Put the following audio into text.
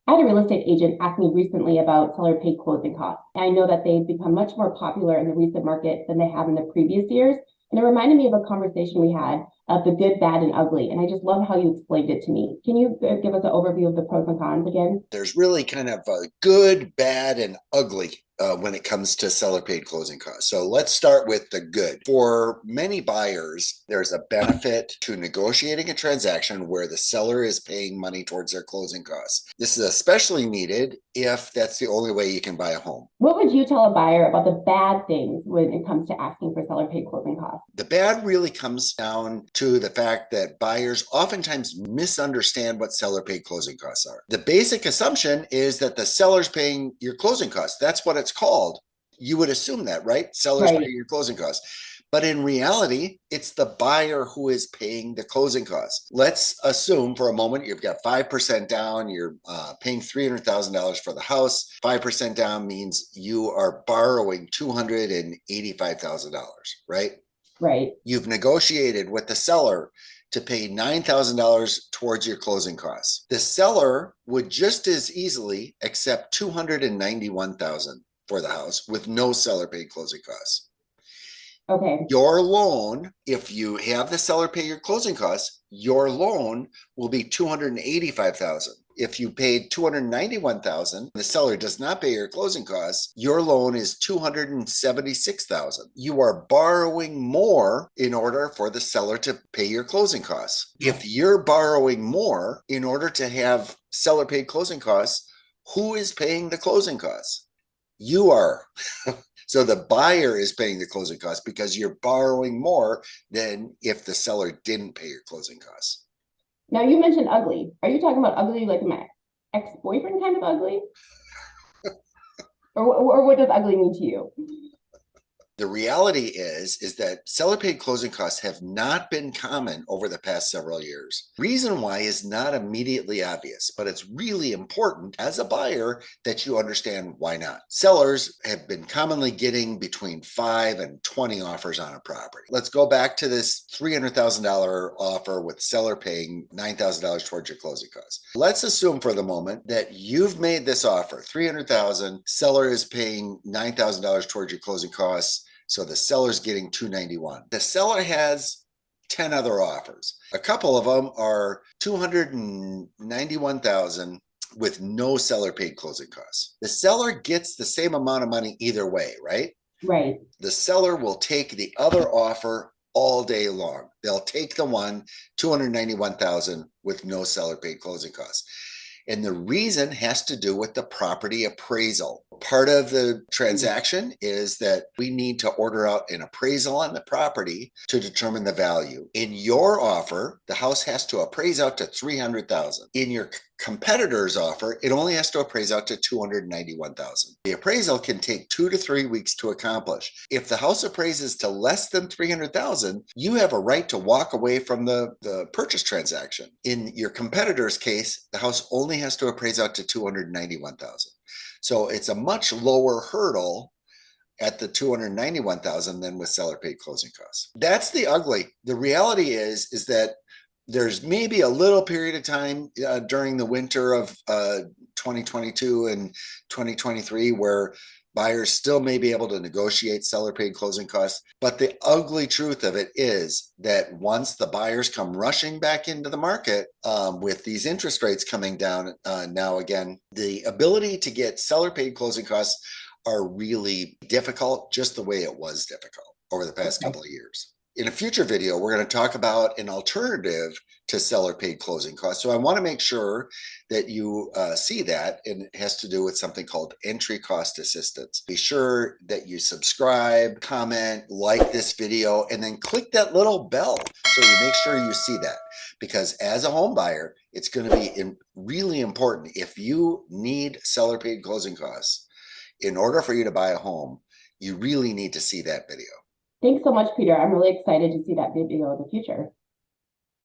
I had a real estate agent ask me recently about seller paid closing costs. I know that they've become much more popular in the recent market than they have in the previous years. And it reminded me of a conversation we had of the good, bad, and ugly. And I just love how you explained it to me. Can you give us an overview of the pros and cons again? There's really kind of a good, bad, and ugly when it comes to seller paid closing costs. So let's start with the good. For many buyers, there's a benefit to negotiating a transaction where the seller is paying money towards their closing costs. This is especially needed if that's the only way you can buy a home. What would you tell a buyer about the bad things when it comes to asking for seller paid closing costs? The bad really comes down to the fact that buyers oftentimes misunderstand what seller paid closing costs are. The basic assumption is that the seller's paying your closing costs. That's what it's called. You would assume that, right? Sellers Right. pay your closing costs. But in reality, it's the buyer who is paying the closing costs. Let's assume for a moment you've got 5% down, you're paying $300,000 for the house. 5% down means you are borrowing $285,000, right? Right. You've negotiated with the seller to pay $9,000 towards your closing costs. The seller would just as easily accept $291,000 for the house with no seller paid closing costs. Okay. Your loan, if you have the seller pay your closing costs, your loan will be $285,000. If you paid $291,000, the seller does not pay your closing costs, your loan is $276,000. You are borrowing more in order for the seller to pay your closing costs. If you're borrowing more in order to have seller paid closing costs, who is paying the closing costs? You are. So the buyer is paying the closing costs because you're borrowing more than if the seller didn't pay your closing costs. Now you mentioned ugly. Are you talking about ugly like my ex-boyfriend kind of ugly? Or what does ugly mean to you? The reality is that seller paid closing costs have not been common over the past several years. Reason why is not immediately obvious, but it's really important as a buyer that you understand why not. Sellers have been commonly getting between 5 and 20 offers on a property. Let's go back to this $300,000 offer with seller paying $9,000 towards your closing costs. Let's assume for the moment that you've made this offer, $300,000, seller is paying $9,000 towards your closing costs. So the seller's getting $291,000. The seller has 10 other offers. A couple of them are $291,000 with no seller paid closing costs. The seller gets the same amount of money either way, right? Right. The seller will take the other offer all day long. They'll take the one $291,000 with no seller paid closing costs. And the reason has to do with the property appraisal. Part of the transaction is that we need to order out an appraisal on the property to determine the value. In your offer, the house has to appraise out to $300,000. In your competitor's offer, it only has to appraise out to $291,000. The appraisal can take 2 to 3 weeks to accomplish. If the house appraises to less than $300,000, you have a right to walk away from the purchase transaction. In your competitor's case, the house only has to appraise out to $291,000. So it's a much lower hurdle at the $291,000 than with seller paid closing costs. That's the ugly. The reality is that there's maybe a little period of time during the winter of 2022 and 2023 where buyers still may be able to negotiate seller paid closing costs. But the ugly truth of it is that once the buyers come rushing back into the market with these interest rates coming down now again, the ability to get seller paid closing costs are really difficult, just the way it was difficult over the past couple of years. In a future video, we're going to talk about an alternative to seller paid closing costs. So I want to make sure that you see that, and it has to do with something called entry cost assistance. Be sure that you subscribe, comment, like this video, and then click that little bell so you make sure you see that. Because as a home buyer, it's going to be really important. If you need seller paid closing costs in order for you to buy a home, you really need to see that video. Thanks so much, Peter. I'm really excited to see that video in the future.